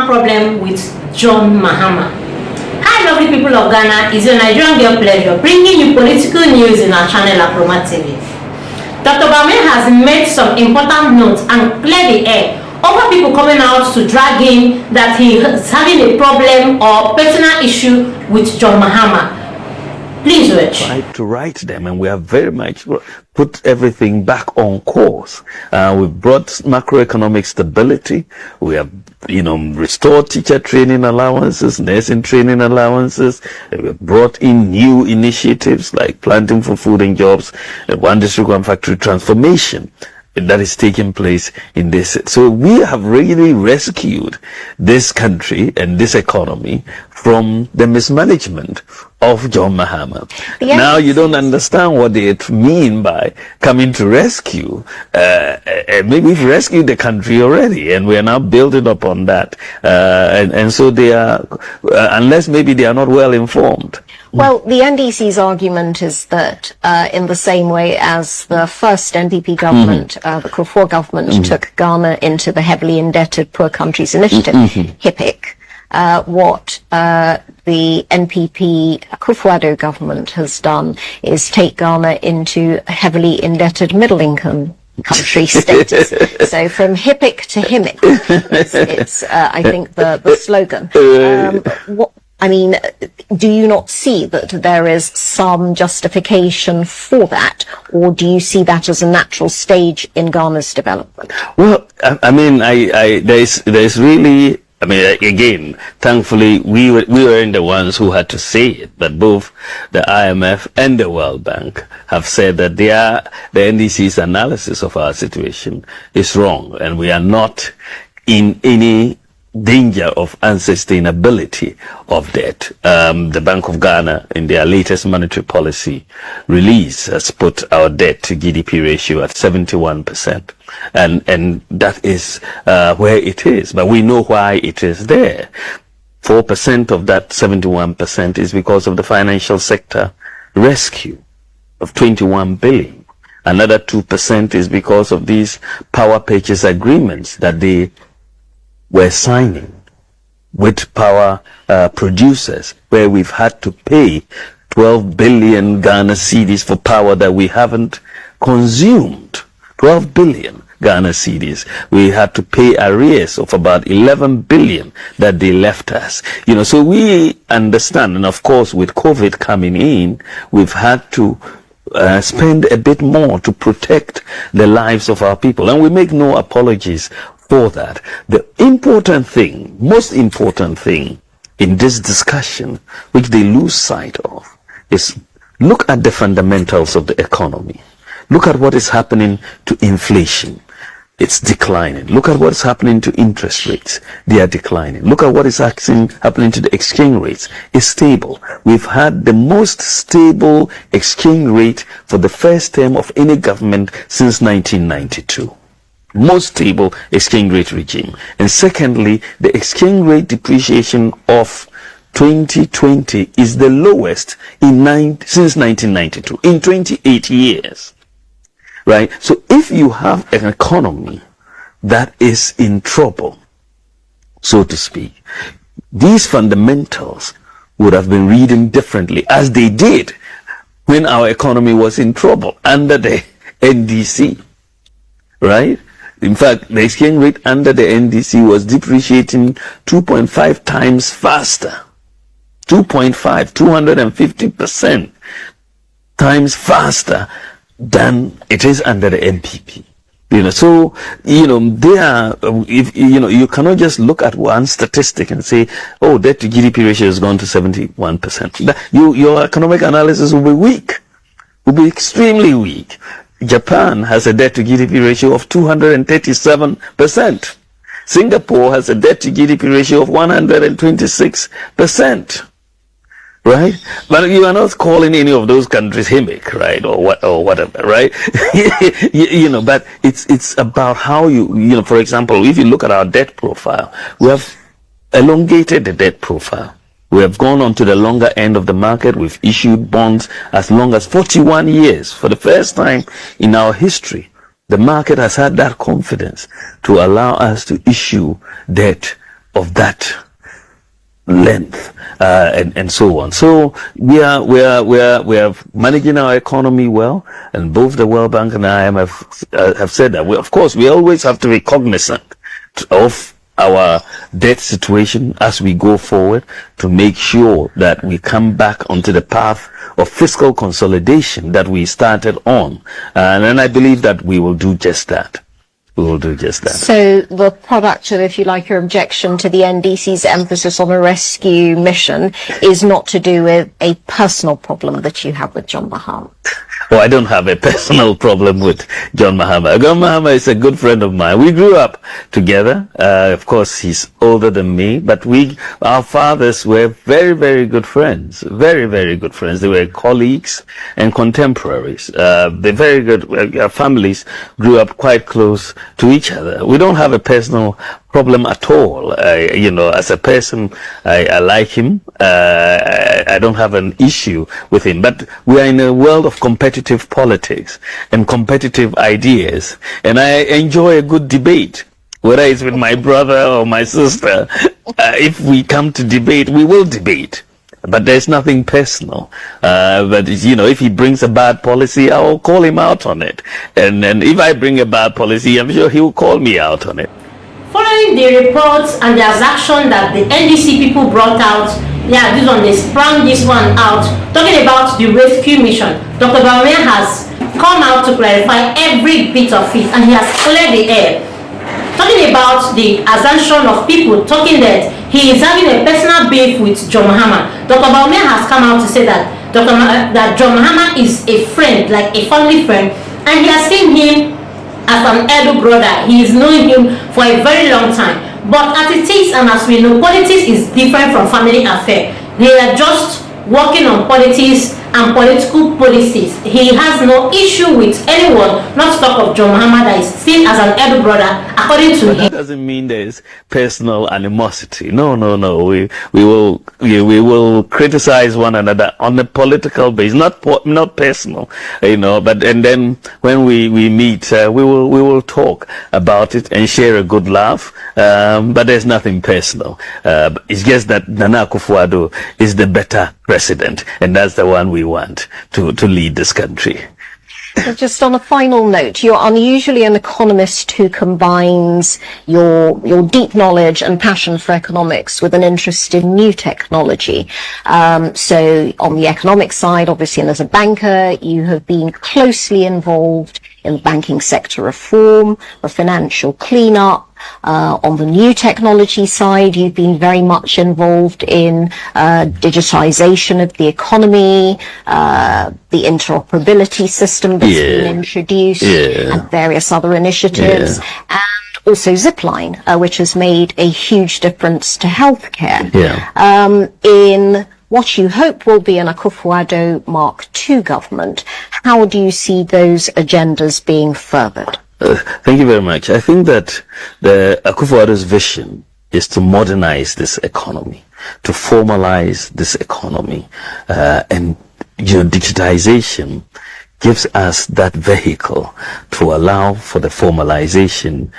problem with John Mahama. Hi lovely people of Ghana, it's your Nigerian girl Pleasure bringing you political news in our channel Aproma TV. Dr. Bawumia has made some important notes and cleared the air over people coming out to drag in that he is having a problem or personal issue with John Mahama. Please watch. Tried to write them, and we have very much put everything back on course. We've brought macroeconomic stability. We have, restored teacher training allowances, nursing training allowances. We've brought in new initiatives like planting for food and jobs, one district, one factory transformation that is taking place in this. So we have really rescued this country and this economy from the mismanagement of John Mahama. Yes. Now you don't understand what they mean by coming to rescue. Maybe we've rescued the country already, and we are now building upon that. And so they are, unless maybe they are not well informed. Well, the NDC's argument is that in the same way as the first NPP government, the Kufuor government, took Ghana into the heavily indebted Poor Countries Initiative, HIPIC, what the NPP Kufuor government has done is take Ghana into heavily indebted middle-income country status. So from HIPIC to HIMIC, it's I think the slogan. Do you not see that there is some justification for that, or do you see that as a natural stage in Ghana's development? Well, there's really, again, thankfully, we were the ones who had to say it, but both the IMF and the World Bank have said that the NDC's analysis of our situation is wrong, and we are not in any danger of unsustainability of debt. The Bank of Ghana, in their latest monetary policy release, has put our debt to GDP ratio at 71%. And that is where it is. But we know why it is there. 4% of that 71% is because of the financial sector rescue of 21 billion. Another 2% is because of these power purchase agreements that they were signing with power producers, where we've had to pay 12 billion Ghana cedis for power that we haven't consumed. 12 billion Ghana cedis. We had to pay arrears of about 11 billion that they left us. So we understand, and of course with COVID coming in, we've had to spend a bit more to protect the lives of our people, and we make no apologies for that. The important thing, most important thing in this discussion, which they lose sight of, is look at the fundamentals of the economy. Look at what is happening to inflation. It's declining. Look at what is happening to interest rates. They are declining. Look at what is happening to the exchange rates. It's stable. We've had the most stable exchange rate for the first term of any government since 1992. Most stable exchange rate regime. And secondly, the exchange rate depreciation of 2020 is the lowest since 1992, in 28 years. Right? So if you have an economy that is in trouble, so to speak, these fundamentals would have been reading differently, as they did when our economy was in trouble under the NDC. Right? In fact, the exchange rate under the NDC was depreciating 2.5 times faster. 250% times faster than it is under the MPP. So, they are, you cannot just look at one statistic and say, oh, debt to GDP ratio has gone to 71%. Your economic analysis will be weak, will be extremely weak. Japan has a debt to GDP ratio of 237%. Singapore has a debt to GDP ratio of 126%. Right? But you are not calling any of those countries HIMIC, right? Or whatever, right? But it's about how for example, if you look at our debt profile, we have elongated the debt profile. We have gone on to the longer end of the market. We've issued bonds as long as 41 years. For the first time in our history, the market has had that confidence to allow us to issue debt of that length, and so on. So we are managing our economy well, and both the World Bank and IMF have said that. Of course, we always have to be cognizant of our debt situation as we go forward to make sure that we come back onto the path of fiscal consolidation that we started on, and I believe that we will do just that. We will do just that. So the product of, if you like, your objection to the NDC's emphasis on a rescue mission is not to do with a personal problem that you have with John Mahama? Well, I don't have a personal problem with John Mahama. John Mahama is a good friend of mine. We grew up together. Of course, he's older than me, but our fathers were very, very good friends. Very, very good friends. They were colleagues and contemporaries. They're very good. Our families grew up quite close to each other. We don't have a personal problem at all. As a person, I like him. I don't have an issue with him, but we are in a world of competitive politics and competitive ideas, and I enjoy a good debate, whether it's with my brother or my sister. If we come to debate, we will debate, but there's nothing personal. But if he brings a bad policy, I will call him out on it, and if I bring a bad policy, I'm sure he will call me out on it. Following the reports and the action that the NDC people brought out, they sprang this one out, talking about the rescue mission. Dr. Bawumia has come out to clarify every bit of it, and he has cleared the air. Talking about the assumption of people talking that he is having a personal beef with John Mahama. Dr. Bawumia has come out to say that that John Mahama is a friend, like a family friend, and he has seen him as an elder brother. He is knowing him for a very long time. But as it is, and as we know, politics is different from family affair. They are just working on politics and political policies. He has no issue with anyone, not to talk of John Mahama, that is seen as an elder brother, according to him. That doesn't mean there's personal animosity. No. We will criticize one another on a political basis, not personal, But and then when we meet, we will talk about it and share a good laugh. But there's nothing personal. It's just that Nana Akufo-Addo is the better president, and that's the one we want to lead this country. Just on a final note, you're unusually an economist who combines your deep knowledge and passion for economics with an interest in new technology. So on the economic side, obviously, and as a banker, you have been closely involved in the banking sector reform, the financial cleanup. On the new technology side, you've been very much involved in digitization of the economy, the interoperability system that's been introduced, and various other initiatives, and also Zipline, which has made a huge difference to healthcare. In what you hope will be an Akufo-Addo Mark II government, how do you see those agendas being furthered? Thank you very much. I think that the Akufo-Addo's vision is to modernize this economy, to formalize this economy, and digitization gives us that vehicle to allow for the formalization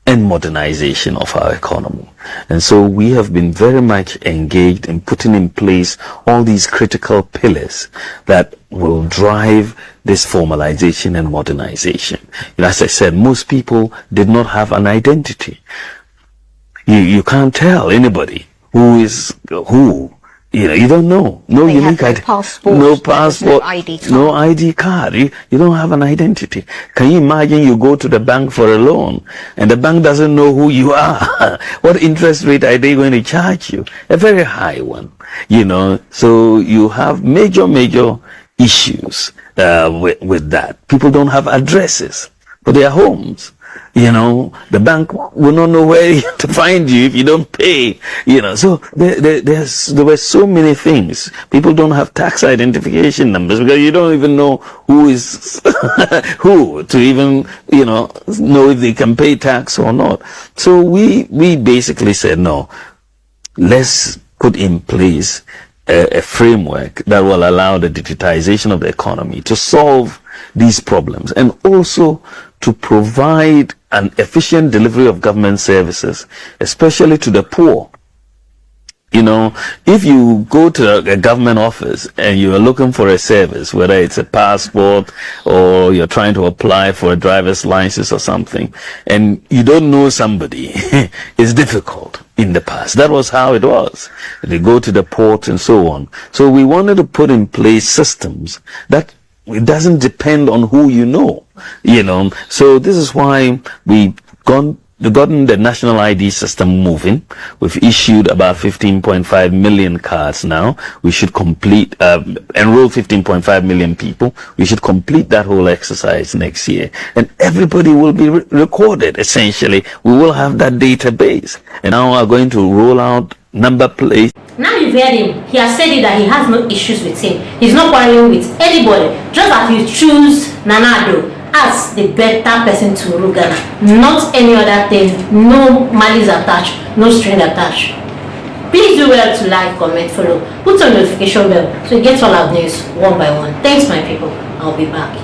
and modernization of our economy. And so we have been very much engaged in putting in place all these critical pillars that will drive this formalization and modernization. As I said, most people did not have an identity. You can't tell anybody who is who. You don't know. No unique ID. No passport. No ID card. You don't have an identity. Can you imagine you go to the bank for a loan and the bank doesn't know who you are? What interest rate are they going to charge you? A very high one. So you have major issues with that. People don't have addresses for their homes. The bank will not know where to find you if you don't pay. So there were so many things. People don't have tax identification numbers because you don't even know who is who to even know if they can pay tax or not. So we basically said, no, let's put in place a framework that will allow the digitization of the economy to solve these problems and also to provide an efficient delivery of government services, especially to the poor. You know, if you go to a government office and you're looking for a service, whether it's a passport or you're trying to apply for a driver's license or something, and you don't know somebody, it's difficult. In the past, that was how it was. They go to the port and so on. So we wanted to put in place systems that it doesn't depend on who you know. So this is why we've gotten the national ID system moving. We've issued about 15.5 million cards now. We should enroll 15.5 million people. We should complete that whole exercise next year. And everybody will be recorded, essentially. We will have that database. And now we are going to roll out number plates. Now you've heard him. He has said it that he has no issues with him. He's not quarreling with anybody. Just that he choose Nanado as the better person to rule Ghana. Not any other thing. No malice attached. No string attached. Please do well to like, comment, follow. Put on notification bell so you get all our news one by one. Thanks my people. I'll be back.